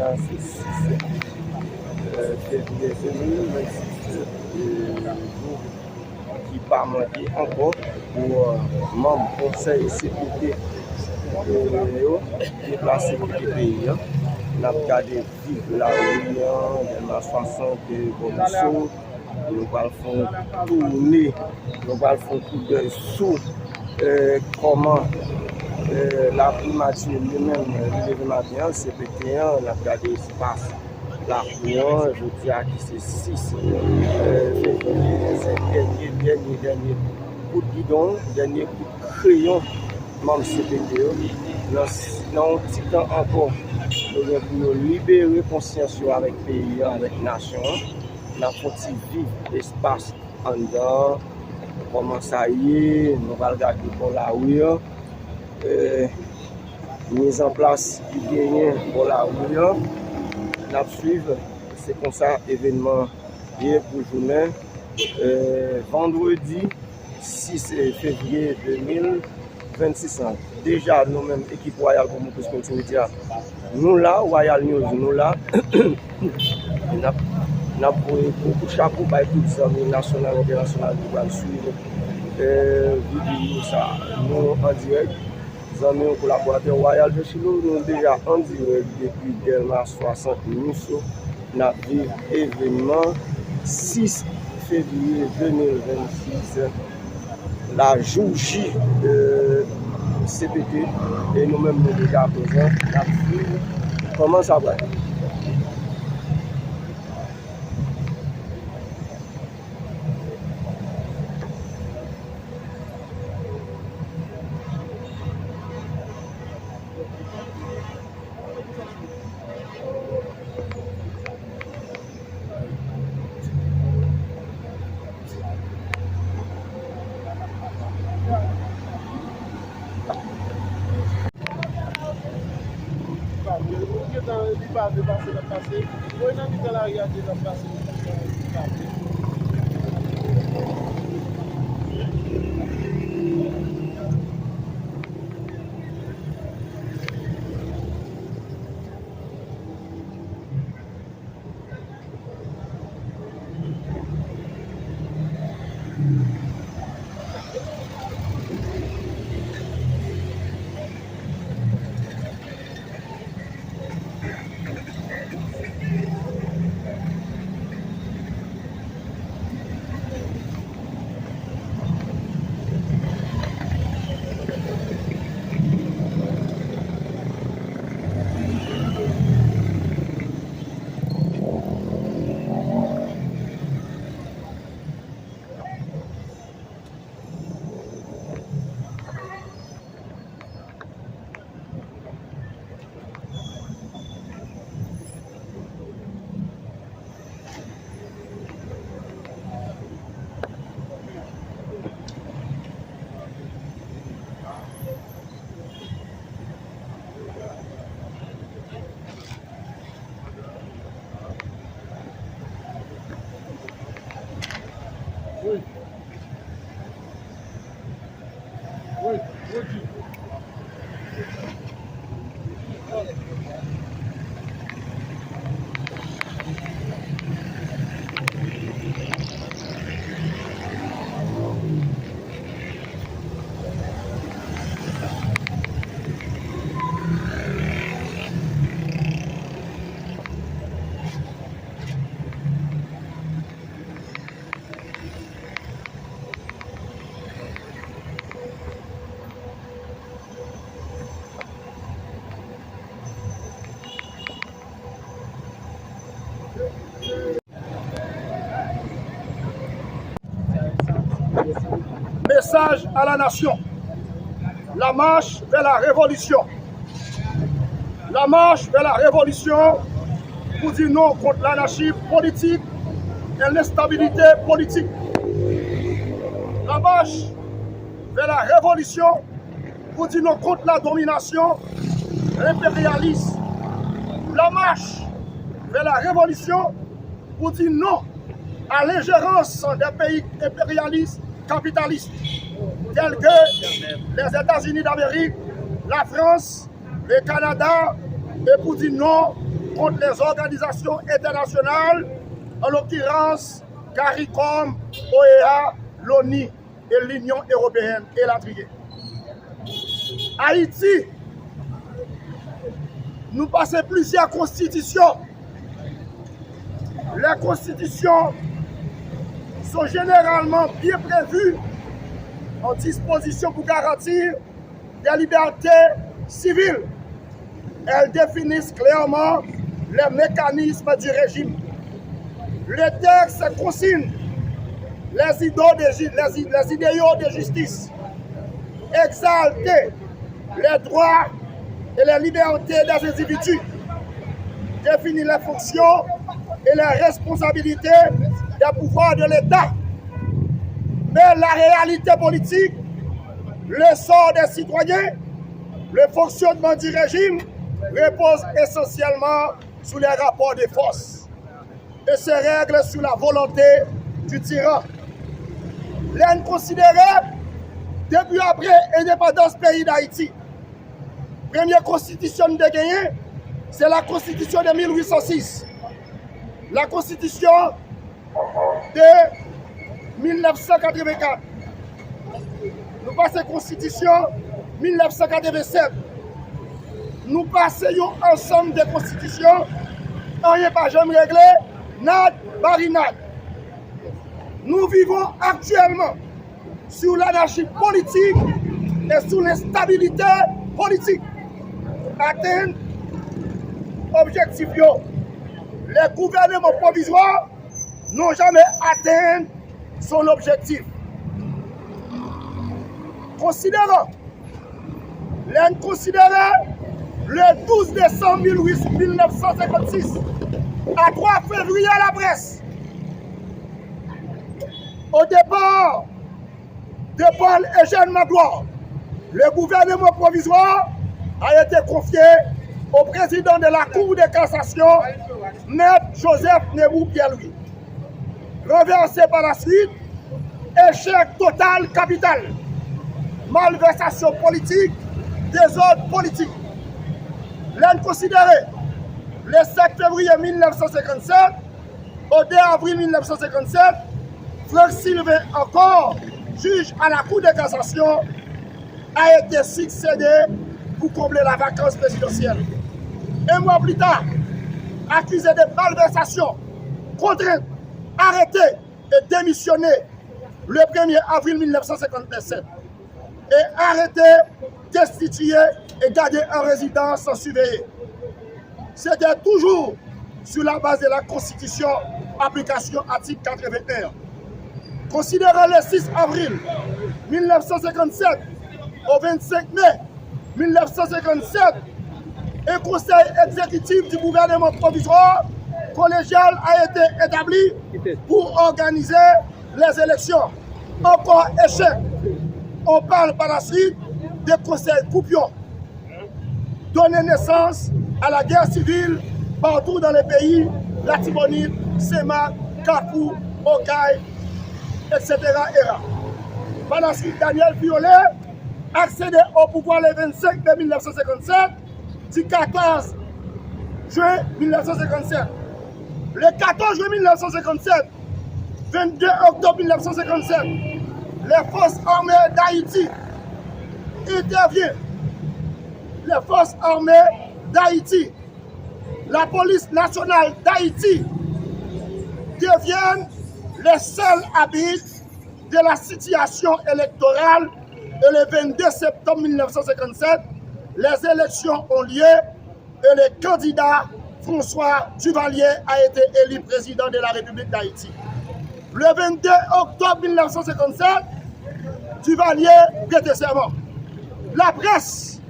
2021, c'est 6 février 2026, qui pas manqué encore pour membres du conseil de sécurité qui est placé pour le pays. Nous avons regardé vivre la réunion de la façon que Bonisseau, nous allons faire tourner, nous allons faire coup d'œil sur comment la primature lui-même, le matin, c'est pété, on a regardé l'espace. La courant, je dis à qui c'est 6 février, c'est dernier coup de guidon, dernier coup de crayon, même CPT. Dans un petit temps encore, nous devons libérer conscience avec le pays, avec la nation. Nous avons vivre l'espace en dedans. Comment ça y est, nous allons regarder pour la rue. Mise en place qui gagne pour la rue. Nous suivre, c'est comme ça, événement hier pour journée. Vendredi 6 février 2026. Déjà, nous-mêmes, équipe Royale pour Moukous Continuité, nous là, Royal News, nous là, nous avons beaucoup de chapeau par toutes les amis nationales et internationales qui vont suivre vidéo ça, nous en direct. Les amis collaborateurs Royal de Chilo, nous déjà en direct depuis Delma 60 Mousso. Nous avons vu l'événement 6 février 2026, la jour J de CPT, et nous-mêmes nous déjà présents. Comment ça va? Message à la nation. La marche vers la révolution. La marche vers la révolution pour dire non contre l'anarchie politique et l'instabilité politique. La marche vers la révolution pour dire non contre la domination, l'impérialisme. La marche vers la révolution pour dire non à l'ingérence des pays impérialistes capitalistes tels que les États-Unis d'Amérique, la France, le Canada, et pour dire non contre les organisations internationales, en l'occurrence CARICOM, OEA, l'ONU et l'Union européenne et l'Adrien. Haïti, nous passons plusieurs constitutions. Les constitutions sont généralement bien prévues en disposition pour garantir des libertés civiles. Elles définissent clairement les mécanismes du régime. Les textes consignent les idéaux de justice, exalter les droits et les libertés des individus, définir les fonctions et les responsabilités des pouvoirs de l'État. Mais la réalité politique, le sort des citoyens, le fonctionnement du régime repose essentiellement sur les rapports de force et se règle sur la volonté du tyran. L'un considéré depuis après l'indépendance pays d'Haïti. Première constitution de gagné, c'est la constitution de 1806. La constitution de 1984. Nous passons à la constitution 1987. Nous passons ensemble de constitutions, rien pas jamais réglé, nad, barinade. Nous vivons actuellement sur l'anarchie politique et sur l'instabilité politique. Atteindre objectif. Les gouvernements provisoires n'ont jamais atteint son objectif. Considérons le 12 décembre 1956 à 3 février à la presse. Au départ de Paul Eugène Magloire, le gouvernement provisoire a été confié au président de la Cour de cassation, Maître Joseph Nebou Pierre-Louis. Renversé par la suite, échec total capital, malversation politique, désordre politique. L'un considéré le 7 février 1957, au 2 avril 1957, Franck Sylvain, encore juge à la Cour de cassation, a été succédé pour combler la vacance présidentielle. Un mois plus tard, accusé de malversation, contraint, arrêté et démissionné le 1er avril 1957 et arrêté, destitué et gardé en résidence sans surveiller. C'était toujours sur la base de la Constitution, application article 81. Considérant le 6 avril 1957 au 25 mai 1957, un conseil exécutif du gouvernement provisoire collégial a été établi pour organiser les élections. Encore échec. On parle par la suite des conseils coupions. Donner naissance à la guerre civile partout dans le pays, la Tibonite, Sema, Kapou, Okaï, etc. Par la suite, Daniel Violet accédé au pouvoir le 25 mai 1957, du 14 juin 1957. Le 14 juin 1957, 22 octobre 1957, les forces armées d'Haïti interviennent. Les forces armées d'Haïti, la police nationale d'Haïti deviennent les seuls arbitres de la situation électorale. Et le 22 septembre 1957, les élections ont lieu et le candidat François Duvalier a été élu président de la République d'Haïti. Le 22 octobre 1957, Duvalier prête serment. La presse,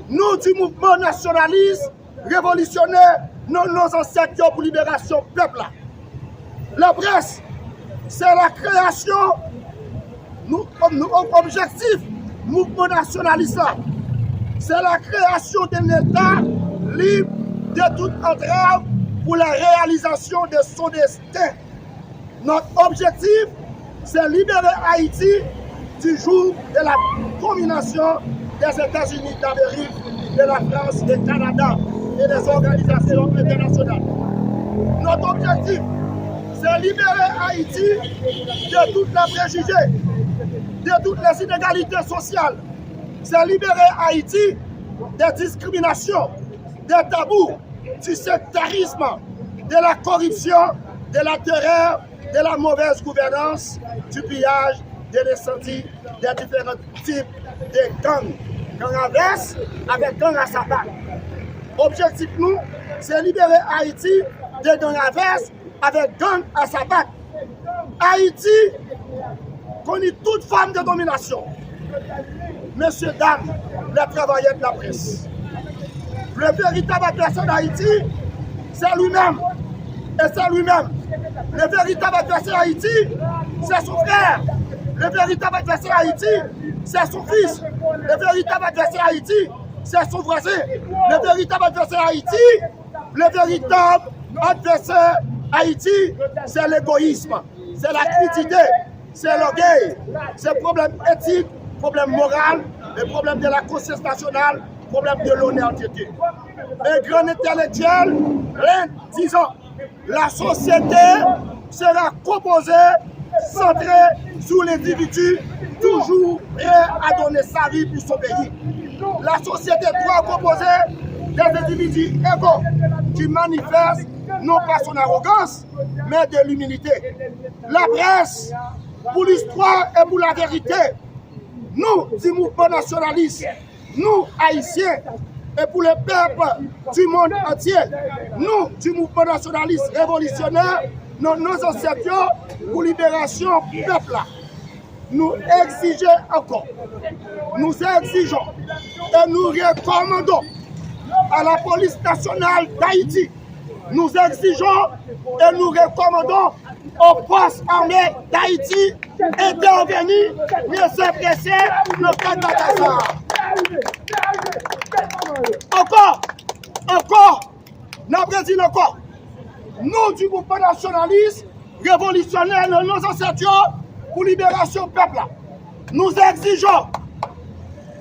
nous du mouvement nationaliste révolutionnaire, nos ancêtres pour libération peuple. La presse, c'est la création. Notre objectif, mouvement nationaliste, c'est la création d'un État libre de toute entrave pour la réalisation de son destin. Notre objectif, c'est libérer Haïti du joug de la domination des États-Unis d'Amérique, de la France, du Canada et des organisations internationales. Notre objectif, c'est libérer Haïti de toutes les préjugés, de toutes les inégalités sociales. C'est libérer Haïti des discriminations, des tabous, du sectarisme, de la corruption, de la terreur, de la mauvaise gouvernance, du pillage, de l'incendie, des différents types de gangs. Gang à verse avec gang à sabbat. Objectif nous, c'est libérer Haïti de gang à verse avec gang à sabbat. Haïti connaît toute forme de domination. Messieurs, dames, les travailleurs de la presse. Le véritable adversaire d'Haïti, c'est lui-même. Et c'est lui-même. Le véritable adversaire d'Haïti, c'est son frère. Le véritable adversaire d'Haïti, c'est son fils. Le véritable adversaire d'Haïti, c'est son voisin. Le véritable adversaire d'Haïti, le véritable adversaire d'Haïti, c'est l'égoïsme, c'est la crudité, c'est l'orgueil, c'est le problème éthique, problème moral, le problème de la conscience nationale, problème de l'honnêteté. Un grand intellectuel, disant, la société sera composée, centrée sur l'individu, toujours prêt à donner sa vie pour son pays. La société doit composer des individus égaux qui manifestent non pas son arrogance, mais de l'humilité. La presse, pour l'histoire et pour la vérité, nous, du mouvement nationaliste, nous, Haïtiens, et pour le peuple du monde entier, nous, du mouvement nationaliste révolutionnaire, nos ancêtres pour libération du peuple. Nous exigeons encore, nous exigeons et nous recommandons à la police nationale d'Haïti, nous exigeons et nous recommandons aux forces armées d'Haïti d'intervenir, pressé dans le cadre de Encore, nous encore, nous du mouvement nationaliste, révolutionnaire, nos ancêtres, pour libération du peuple, nous exigeons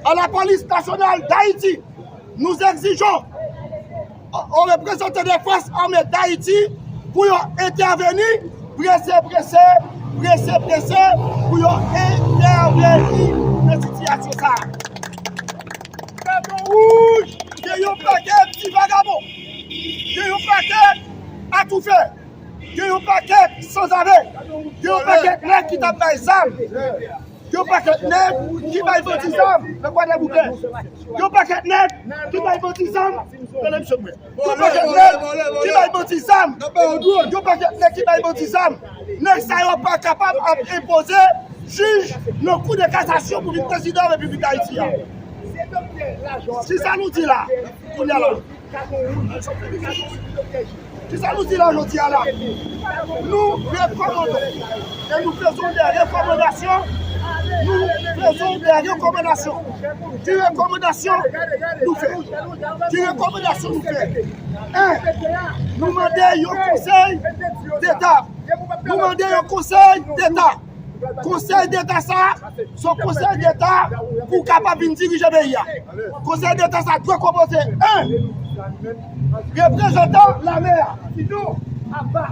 à la police nationale d'Haïti, nous exigeons aux représentants des forces armées d'Haïti pour intervenir, pressé, pour intervenir dans la situation. Rouge, il y a un paquet de petits vagabonds, il y a un paquet à tout faire, il y a un paquet sans arrêt, il y a un paquet de nègres qui tapent les armes, il y a un paquet de nègres qui baillent des armes, le quoi des bouquets, il y a un paquet de nègres qui baillent des armes, il y a un paquet de nègres qui baillent des armes, il y a un paquet de nègres qui baillent des armes, nègres ça n'est pas capable d'imposer juge le coup de cassation pour le président de la République d'Haïti. Si ça nous dit là, on est là. Si ça nous dit là, aujourd'hui là, nous recommandons et nous faisons des recommandations. Nous faisons des recommandations. Des recommandations nous faisons. Des recommandations nous faisons. Nous demandons au Conseil d'État. Nous demandons au Conseil d'État. Conseil d'État, ça, son Conseil d'État pour capable de diriger le pays. Conseil d'État, ça doit composer représentant la mer.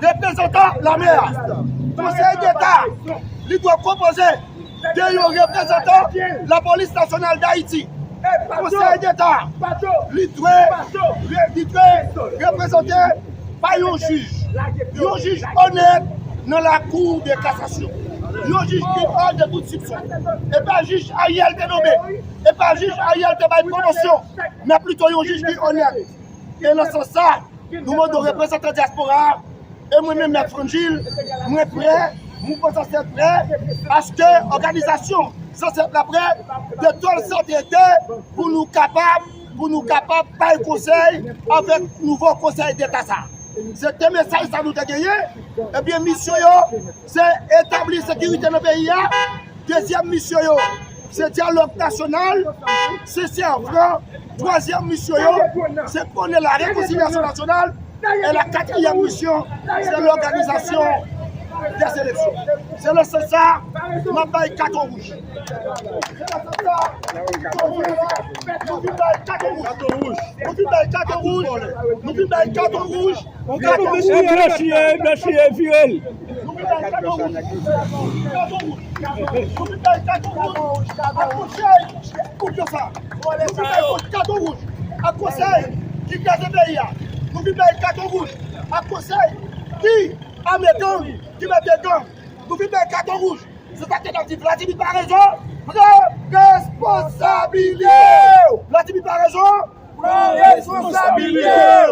Représentant la mer. Conseil d'État, il doit composer de représentant la police nationale d'Haïti. Conseil d'État, il doit représenter par un juge honnête dans la cour de cassation. Un juge qui parle de toute soupçon. Et pas juge Ariel de nommé. Et pas juge Ariel de faire une promotion. Mais plutôt un juge qui est honnête. Et dans ce sens, nous demandons aux représentants diaspora. Et moi-même, M. Frangil, moi prêt, nous pensons être prêts à ce que l'organisation soit prête de tout le centre pour nous capables de faire conseil avec le nouveau conseil d'État. C'est un message que nous avons gagné. Et bien, mission, c'est établir la sécurité dans le pays. Deuxième mission, c'est dialogue national. C'est franc. Troisième mission, c'est prôner la réconciliation nationale. Et la quatrième mission, c'est l'organisation des élections. C'est le sens ça, m'a bail carton rouge. Nous vivons carton rouge. Nous vivons carton rouge. Nous vivons carton rouge. On garde Blanchier, viol. nous vivons carton rouge. Carton rouge. Nous vivons carton rouge. À conseil, écoute ça. Nous vivons carton rouge. À conseil, qui garde le pays. Nous vivons carton rouge. À conseil, qui a mes gants, qui met des gants. Nous vivons carton rouge. C'est ça que tu as dit. Vladimir par raison. Responsabilité. Vladimir par raison. Responsabilité.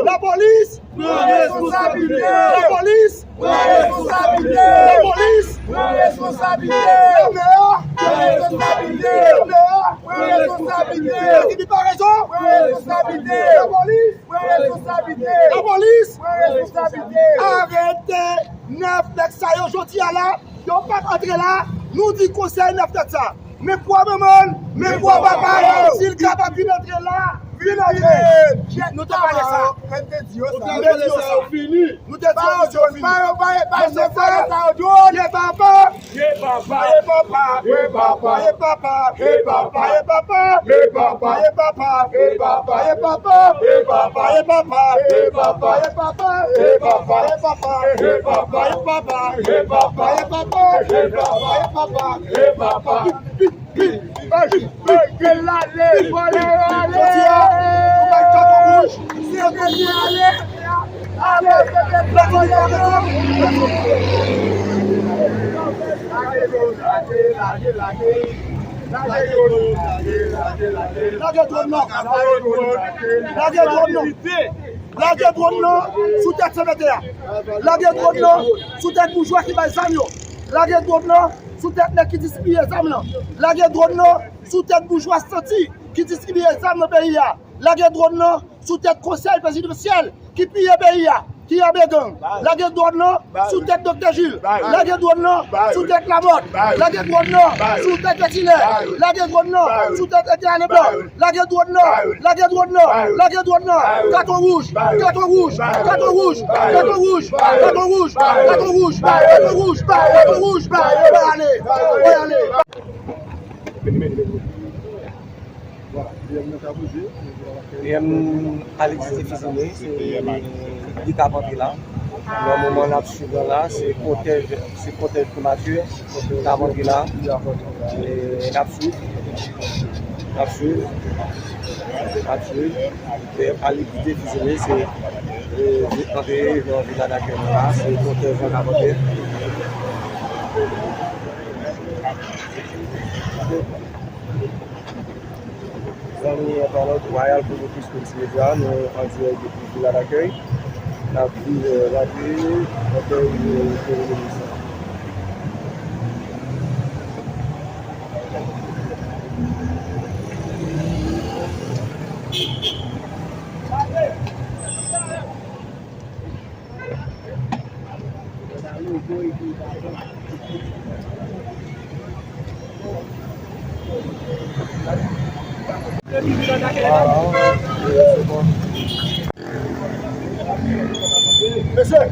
La police. Responsabilité. La police. Responsabilité. La police. Responsabilité. Le maire. Responsabilité. Le maire. Responsabilité. Vladimir par raison. Responsabilité. La police. Responsabilité. La police. Responsabilité. Arrêtez 9 ça aujourd'hui là. Yon pas entrer là. Nous dit conseil 9 ça. Mais quoi maman? Mais quoi papa? S'il capable d'entrer là. Nous t'avons parlé ça. Nous la guerre sous tête secrétaire. La guerre sous tête bourgeois qui va examiner. La guerre sous tête qui distribue les âmes. La guerre sous tête bourgeois sorti qui distribue les âmes dans le pays. La guerre sous tête conseil présidentiel qui pille le pays. Qui a bégon? La guerre sous tête Dr Jules. La guerre sous tête Lamotte. La guerre sous tête Etilaire. La guerre sous tête Etienne Leblanc. La guerre la guerre carton rouge, carton rouge, carton rouge, carton rouge, carton rouge, carton rouge, carton rouge, carton rouge, allez. Alexis Fizine, c'est du Cabanti là. Le moment là, c'est côté primature, Cabanti là, et Napsou. Et Alexis Fizine, c'est entré dans le village d'accueil là, c'est côté Jean Cabanti. Amis internautes royal pour le plus média, nous en direct depuis la d'accueil. La prise radio, l'accueil de l'émission. Monsieur,